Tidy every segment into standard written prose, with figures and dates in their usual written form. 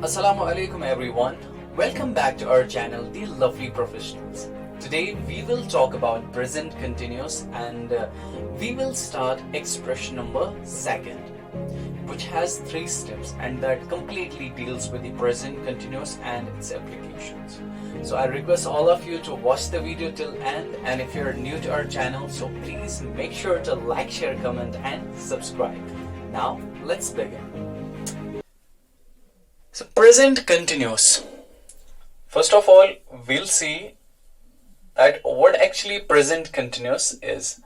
Assalamu alaikum everyone. Welcome back to our channel, The Lovely Professionals. Today we will talk about present continuous and we will start expression number second, which has 3 steps and that completely deals with the present continuous and its applications. So I request all of you to watch the video till end, and if you're new to our channel, so please make sure to like, share, comment and subscribe. Now let's begin. So present continuous. First of all, we'll see that what actually present continuous is.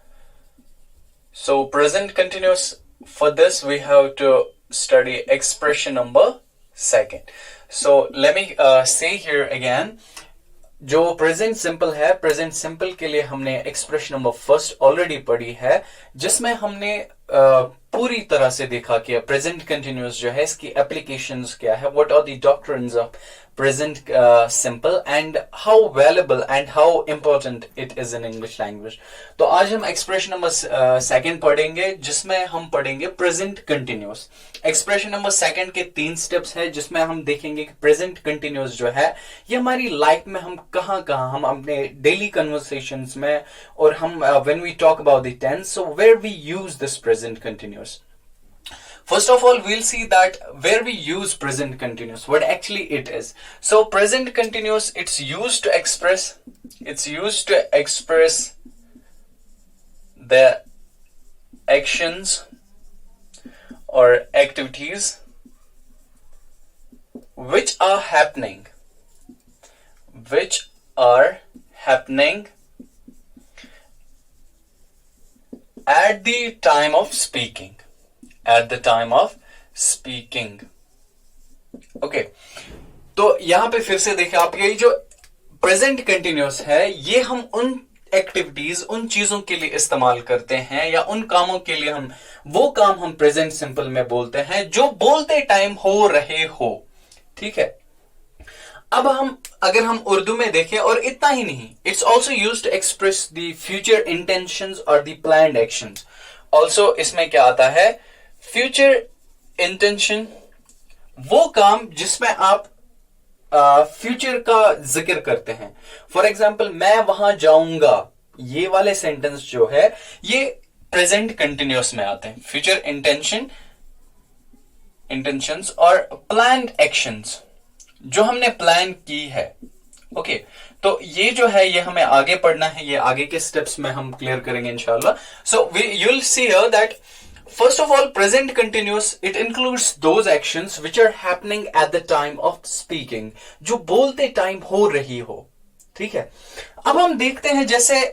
So present continuous, for this we have to study expression number second. So let me say here again, जो present simple है, present simple के लिए हमने expression number first already पढ़ी है, जिसमें हमने पूरी तरह से देखा कि प्रेजेंट कंटिन्यूअस जो है इसकी एप्लीकेशंस क्या है, what are the doctrines of present simple and how valuable and how important it is in English language. तो आज हम एक्सप्रेशन नंबर सेकंड पढ़ेंगे, जिसमें हम पढ़ेंगे present continuous. Expression number second के 3 स्टेप्स है, जिसमें हम देखेंगे कि प्रेजेंट कंटिन्यूअस जो है ये हमारी लाइफ में हम कहाँ हम अपने डेली कन्वर्सेशंस में, और हम when we talk about the tense, so where we use this present continuous. First of all, we'll see that where we use present continuous, what actually it is. So present continuous, it's used to express the actions or activities which are happening at the time of speaking. Okay. तो यहां पे फिर से देखिए आप, ये जो present continuous है ये हम उन एक्टिविटीज, उन चीजों के लिए इस्तेमाल करते हैं या उन कामों के लिए वो काम हम प्रेजेंट सिंपल में बोलते हैं जो बोलते टाइम हो रहे हो. ठीक है. अब अगर हम उर्दू में देखें, और इतना ही नहीं, it's also use to express the future intentions और द प्लान्ड एक्शंस. ऑल्सो इसमें क्या आता है, फ्यूचर इंटेंशन, वो काम जिसमें आप फ्यूचर का जिक्र करते हैं. फॉर एग्जाम्पल, मैं वहां जाऊंगा, ये वाले सेंटेंस जो है ये प्रेजेंट कंटिन्यूअस में आते हैं. फ्यूचर इंटेंशंस और प्लान्ड एक्शंस जो हमने प्लान की है. ओके. तो ये जो है ये हमें आगे पढ़ना है, ये आगे के स्टेप्स में हम क्लियर करेंगे इंशाल्लाह. So you will see here that first of all present continuous it includes those actions which are happening at the time of speaking, जो बोलते टाइम हो रही हो. ठीक है. अब हम देखते हैं जैसे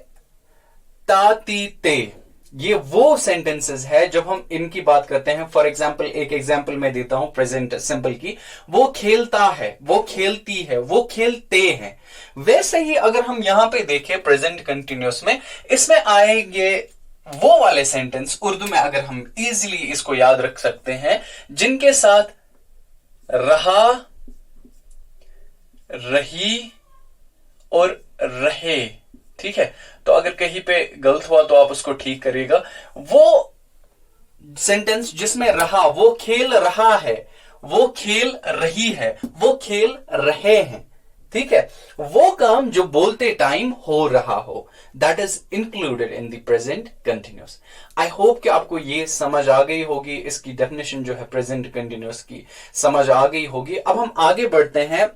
ता ती ते, ये वो सेंटेंसेस है जब हम इनकी बात करते हैं. फॉर एग्जाम्पल, एक एग्जाम्पल मैं देता हूं प्रेजेंट सिंपल की, वो खेलता है, वो खेलती है, वो खेलते हैं. वैसे ही अगर हम यहां पे देखें प्रेजेंट कंटिन्यूअस में, इसमें आएंगे वो वाले सेंटेंस, उर्दू में अगर हम इजीली इसको याद रख सकते हैं, जिनके साथ रहा, रही और रहे. ठीक है. तो अगर कहीं पे गलत हुआ तो आप उसको ठीक करिएगा. वो सेंटेंस जिसमें रहा, वो खेल रहा है, वो खेल रही है, वो खेल रहे हैं. ठीक है. वो काम जो बोलते टाइम हो रहा हो, that is included in the present continuous. I hope कि आपको ये समझ आ गई होगी, इसकी डेफिनेशन जो है प्रेजेंट कंटिन्यूअस की समझ आ गई होगी. अब हम आगे बढ़ते हैं,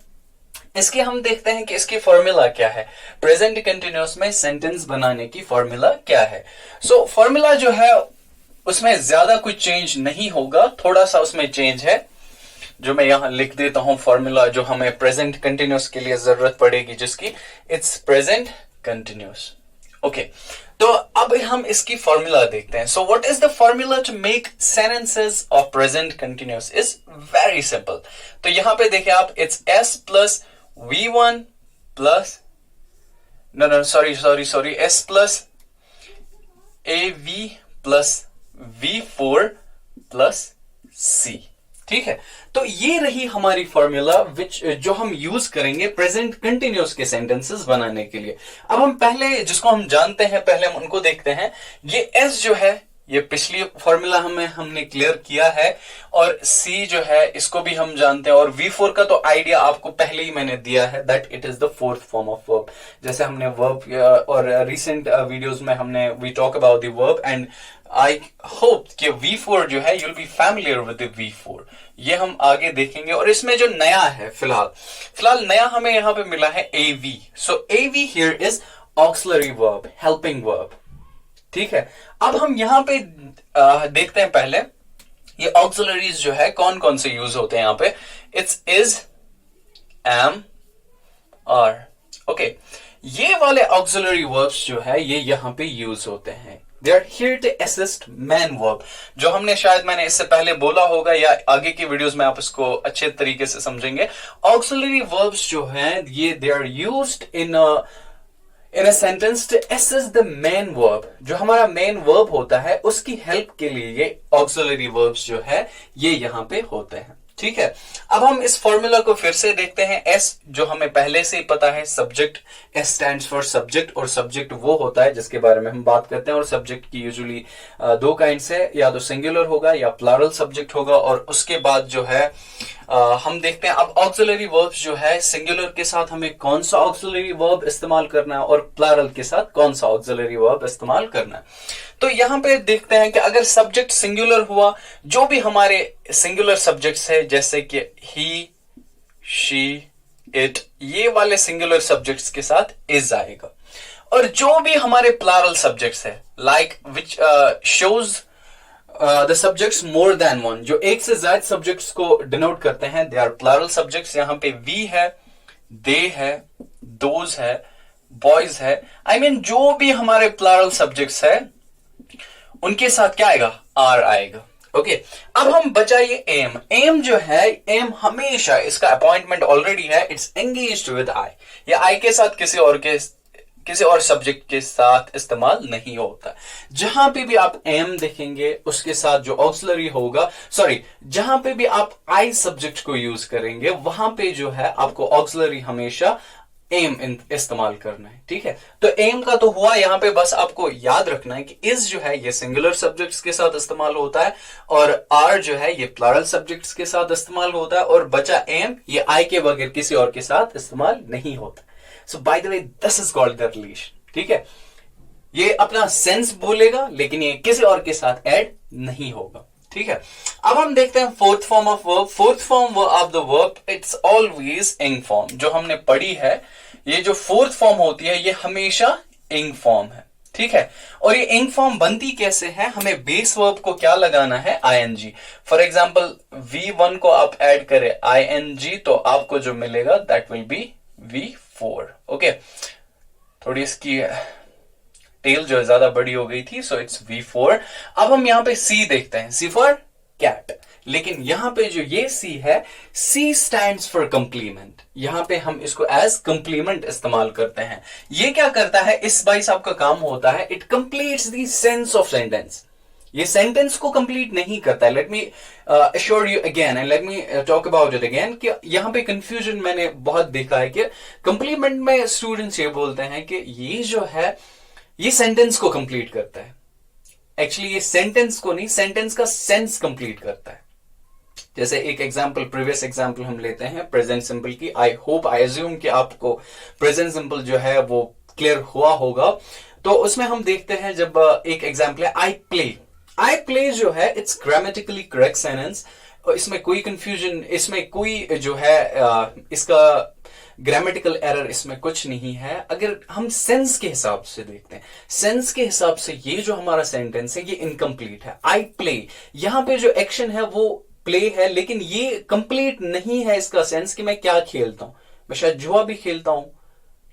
इसके हम देखते हैं कि इसकी फॉर्मूला क्या है. प्रेजेंट कंटिन्यूअस में सेंटेंस बनाने की फॉर्मूला क्या है. सो फॉर्मूला जो है उसमें ज्यादा कुछ चेंज नहीं होगा, थोड़ा सा उसमें चेंज है जो मैं यहां लिख देता हूं. फॉर्मूला जो हमें प्रेजेंट कंटिन्यूअस के लिए जरूरत पड़ेगी, जिसकी इट्स प्रेजेंट कंटिन्यूअस. ओके. तो अब हम इसकी फॉर्मूला देखते हैं. So what is the formula to make sentences of present continuous? Is very simple. तो यहां पे देखिए आप, it's s plus v1 plus sorry s plus av plus v4 plus c. ठीक है. तो ये रही हमारी फॉर्मूला जो हम यूज करेंगे प्रेजेंट कंटिन्यूअस के सेंटेंसेस बनाने के लिए. अब हम पहले जिसको हम जानते हैं, पहले हम उनको देखते हैं. ये s जो है ये पिछली फॉर्मूला हमने क्लियर किया है, और सी जो है इसको भी हम जानते हैं, और V4 का तो आइडिया आपको पहले ही मैंने दिया है, that it is the fourth form of verb. जैसे हमने वर्ब और रिसेंट वीडियोस में हमने we talk about the verb, and I hope कि V4 जो है, you'll be familiar with the V4। ये हम आगे देखेंगे। और इसमें जो नया है फिलहाल नया हमें यहां पे मिला है AV। So AV here is auxiliary verb, helping verb। ठीक है, अब हम यहां पे देखते हैं पहले ये ऑक्सिलरीज जो है कौन कौन से यूज होते हैं यहां पे। It's is, am, are. Okay, ये वाले ऑक्सिलरी वर्ब्स जो है ये यहां पे यूज होते हैं। They are here to assist main verb, जो हमने शायद मैंने इससे पहले बोला होगा या आगे की वीडियोस में आप इसको अच्छे तरीके से समझेंगे। ऑक्सिलरी वर्ब्स जो हैं ये they are used in a sentence to assist the main verb. जो हमारा मेन वर्ब होता है उसकी हेल्प के लिए ये ऑक्सिलरी वर्ब्स जो है ये यहां पे होते हैं। ठीक है, अब हम इस फॉर्मूला को फिर से देखते हैं। एस जो हमें पहले से ही पता है, subject, S stands for subject, और सब्जेक्ट वो होता है जिसके बारे में हम बात करते हैं। और सब्जेक्ट की यूजुअली दो काइंड्स है, या तो सिंगुलर होगा या प्लूरल सब्जेक्ट होगा। और उसके बाद जो है हम देखते हैं अब ऑक्सिलरी वर्ब्स जो है, सिंगुलर के साथ हमें कौन सा ऑक्सिलरी वर्ब इस्तेमाल करना है और प्लूरल के साथ कौन सा ऑक्सिलरी वर्ब इस्तेमाल करना है। तो यहां पे देखते हैं कि अगर सब्जेक्ट सिंगुलर हुआ, जो भी हमारे सिंगुलर सब्जेक्ट्स है जैसे कि ही, शी, इट, ये वाले सिंगुलर सब्जेक्ट्स के साथ इज आएगा। और जो भी हमारे प्लूरल सब्जेक्ट्स है, like which shows the subjects more than one, जो एक से ज्यादा सब्जेक्ट्स को डिनोट करते हैं, दे आर प्लूरल सब्जेक्ट्स। यहां पे वी है, दे है, दोज है, बॉयज है, I mean, जो भी हमारे प्लूरल सब्जेक्ट्स है उनके साथ क्या आएगा, आर आएगा। ओके, अब हम बचाइए एम। एम जो है, एम हमेशा इसका अपॉइंटमेंट ऑलरेडी है, इट्स एंगेज्ड विद आई। या आई के साथ किसी और सब्जेक्ट के साथ इस्तेमाल नहीं होता। जहां पे भी आप एम देखेंगे उसके साथ जो ऑक्सिलरी होगा, जहां पे भी आप आई सब्जेक्ट को यूज करेंगे वहां पे जो है आपको ऑक्सिलरी हमेशा एम इस्तेमाल करना है। ठीक है, तो एम का तो हुआ। यहां पे बस आपको याद रखना है कि इज जो है ये सिंगुलर सब्जेक्ट्स के साथ इस्तेमाल होता है, और आर जो है ये प्लूरल सब्जेक्ट्स के साथ इस्तेमाल होता है, और बचा एम ये आई के बगैर किसी और के साथ इस्तेमाल नहीं होता। So by the way this is called the relation. ठीक है, ये अपना सेंस बोलेगा लेकिन ये किसी और के साथ ऐड नहीं होगा। ठीक है, अब हम देखते हैं fourth form of verb. Fourth form of the verb, it's always इंग फॉर्म। जो हमने पढ़ी है, ये जो फोर्थ फॉर्म होती है ये हमेशा इंग फॉर्म है। ठीक है, और ये इंग फॉर्म बनती कैसे है, हमें बेस वर्ब को क्या लगाना है, ING। फॉर एग्जाम्पल V1 को आप ऐड करें ING तो आपको जो मिलेगा that will be V4। Okay, थोड़ी इसकी टेल जो है ज्यादा बड़ी हो गई थी, सो इट्स V4। अब हम यहां पे C देखते हैं, C फॉर कैट। लेकिन यहां पे जो ये C है, C स्टैंड्स फॉर कंप्लीमेंट। यहां पे हम इसको एज कंप्लीमेंट इस्तेमाल करते हैं। ये क्या करता है, इस बाई साहब का काम होता है, it completes the sense of sentence. ये सेंटेंस को कंप्लीट नहीं करता है। Let me assure you again and let me talk about it again कि यहां पे कंफ्यूजन मैंने बहुत देखा है कि कंप्लीमेंट में स्टूडेंट्स ये बोलते हैं कि ये जो है ये सेंटेंस को कंप्लीट करता है। एक्चुअली ये सेंटेंस को नहीं, सेंटेंस का सेंस कंप्लीट करता है। जैसे एक एग्जांपल, प्रीवियस एग्जांपल हम लेते हैं प्रेजेंट सिंपल की। आई होप, आई अज्यूम कि आपको प्रेजेंट सिंपल जो है वो क्लियर हुआ होगा। तो उसमें हम देखते हैं, जब एक एग्जांपल है आई प्ले। आई प्ले जो है इट्स ग्रामेटिकली करेक्ट सेंटेंस, इसमें कोई कंफ्यूजन, इसमें कोई जो है इसका ग्रामेटिकल एरर इसमें कुछ नहीं है। अगर हम सेंस के हिसाब से देखते हैं, सेंस के हिसाब से ये जो हमारा सेंटेंस है ये इनकम्प्लीट है। आई प्ले, यहां पे जो एक्शन है वो प्ले है, लेकिन ये कंप्लीट नहीं है इसका सेंस कि मैं क्या खेलता हूं, मैं शायद जुआ भी खेलता हूं।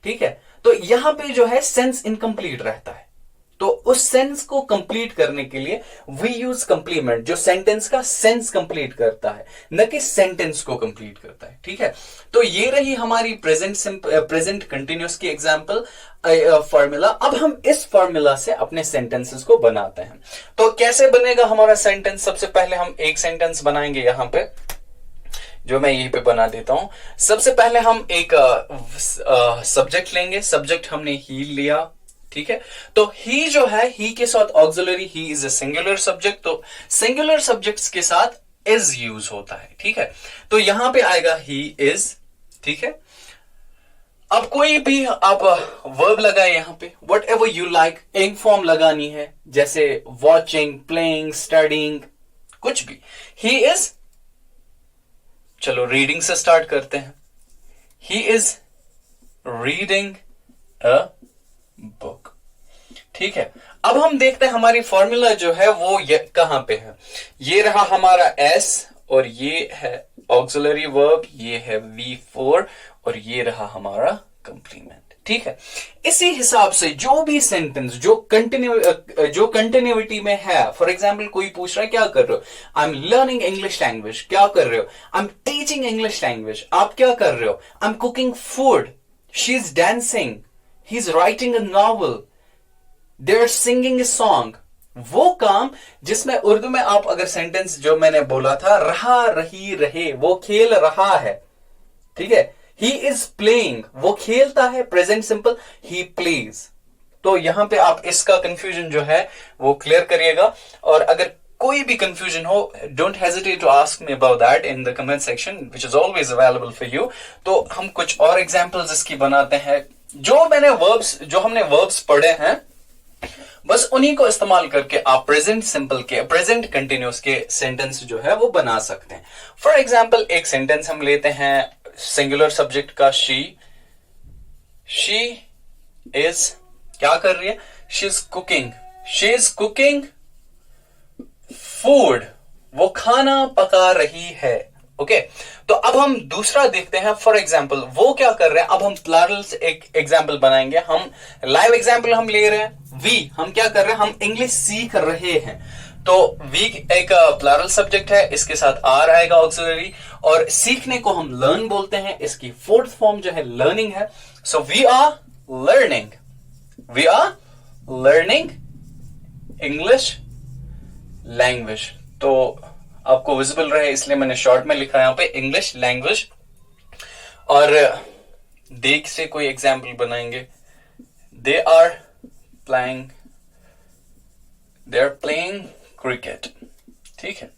ठीक है, तो यहां पे जो है सेंस इनकम्प्लीट रहता है। तो उस सेंस को कंप्लीट करने के लिए वी यूज कंप्लीमेंट, जो सेंटेंस का सेंस कंप्लीट करता है, न कि सेंटेंस को कंप्लीट करता है। ठीक है, तो ये रही हमारी प्रेजेंट कंटिन्यूअस की एग्जांपल फॉर्मूला। अब हम इस फॉर्मूला से अपने सेंटेंसेस को बनाते हैं। तो कैसे बनेगा हमारा सेंटेंस? सबसे पहले हम एक सेंटेंस बनाएंगे यहां पे, जो मैं यहीं पे बना देता हूं। सबसे पहले हम एक सब्जेक्ट लेंगे। सब्जेक्ट हमने ही लिया, ठीक है। तो ही जो है, ही के साथ auxiliary, he is a singular subject, तो सिंगुलर सब्जेक्ट्स के साथ इज यूज होता है, ठीक है। तो यहां पे आएगा ही इज, ठीक है। अब कोई भी आप वर्ब लगाए यहां पे, वट एवर यू लाइक, इंग फॉर्म लगानी है, जैसे वॉचिंग, प्लेइंग, स्टडिंग, कुछ भी। ही इज, चलो रीडिंग से स्टार्ट करते हैं। He is reading a book, ठीक है। अब हम देखते हैं हमारी फॉर्मूला जो है वो कहां पे है। ये रहा हमारा एस, और ये है ऑक्सिलरी वर्ब, ये है V4, और ये रहा हमारा कंप्लीमेंट, ठीक है। इसी हिसाब से जो भी सेंटेंस जो कंटिन्यूटी में है, फॉर एग्जाम्पल कोई पूछ रहा है क्या कर रहे हो, I am learning English language, क्या कर रहे हो, I am teaching English language, आप क्या कर रहे हो, I am cooking food, she is dancing, he is writing a novel, they are singing a song. वो काम जिसमें उर्दू में आप अगर सेंटेंस जो मैंने बोला था, रहा, रही, रहे, वो खेल रहा है, ठीक है। ही इज प्लेइंग, वो खेलता है, प्रेजेंट सिंपल, ही प्लेज। तो यहां पे आप इसका कंफ्यूजन जो है वो क्लियर करिएगा, और अगर कोई भी कंफ्यूजन हो, don't hesitate to ask me about that in the comment section, which is always available for you. तो हम कुछ और एग्जांपल्स इसकी बनाते हैं। जो हमने वर्ब्स पढ़े हैं, बस उन्हीं को इस्तेमाल करके आप प्रेजेंट सिंपल के, प्रेजेंट कंटिन्यूस के सेंटेंस जो है वो बना सकते हैं। फॉर एग्जाम्पल एक सेंटेंस हम लेते हैं सिंगुलर सब्जेक्ट का, शी इज क्या कर रही है, शी इज कुकिंग फूड, वो खाना पका रही है, ओके। तो अब हम दूसरा देखते हैं, फॉर एग्जाम्पल वो क्या कर रहे हैं। अब हम प्लूरल से एक एग्जाम्पल बनाएंगे, हम लाइव एग्जाम्पल हम ले रहे हैं। वी, हम क्या कर रहे हैं, हम इंग्लिश सीख रहे हैं, तो वी एक प्लूरल सब्जेक्ट है, इसके साथ आर आएगा ऑक्सिलरी, और सीखने को हम लर्न बोलते हैं, इसकी फोर्थ फॉर्म जो है लर्निंग है। So we are learning English language. तो आपको विजिबल रहे इसलिए मैंने शॉर्ट में लिखा है यहां पे इंग्लिश लैंग्वेज। और देख से कोई एग्जाम्पल बनाएंगे, दे आर प्लेइंग क्रिकेट, ठीक है,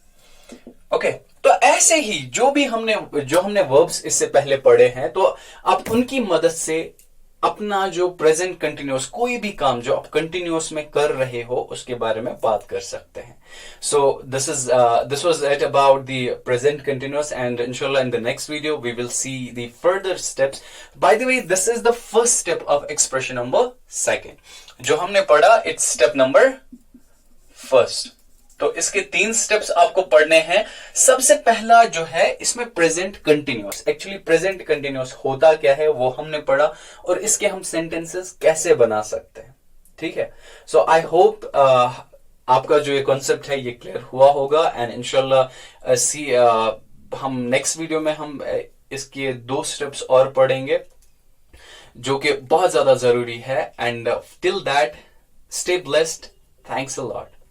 ओके। तो ऐसे ही जो हमने वर्ब्स इससे पहले पढ़े हैं, तो आप उनकी मदद से अपना जो प्रेजेंट कंटिन्यूअस, कोई भी काम जो आप कंटिन्यूअस में कर रहे हो उसके बारे में बात कर सकते हैं। So this was it about the present continuous, and इंशाल्लाह in the next video we will see the further steps. By the way, this is the first step of expression number 2 जो हमने पढ़ा, इट्स स्टेप नंबर 1। तो इसके 3 steps आपको पढ़ने हैं। सबसे पहला जो है इसमें present continuous, actually present continuous होता क्या है वो हमने पढ़ा, और इसके हम सेंटेंसेस कैसे बना सकते हैं, ठीक है। सो आई होप आपका जो ये कॉन्सेप्ट है ये क्लियर हुआ होगा, एंड इंशाल्लाह हम नेक्स्ट वीडियो में हम इसके 2 स्टेप्स और पढ़ेंगे जो कि बहुत ज्यादा जरूरी है। And till that, stay blessed, thanks a lot.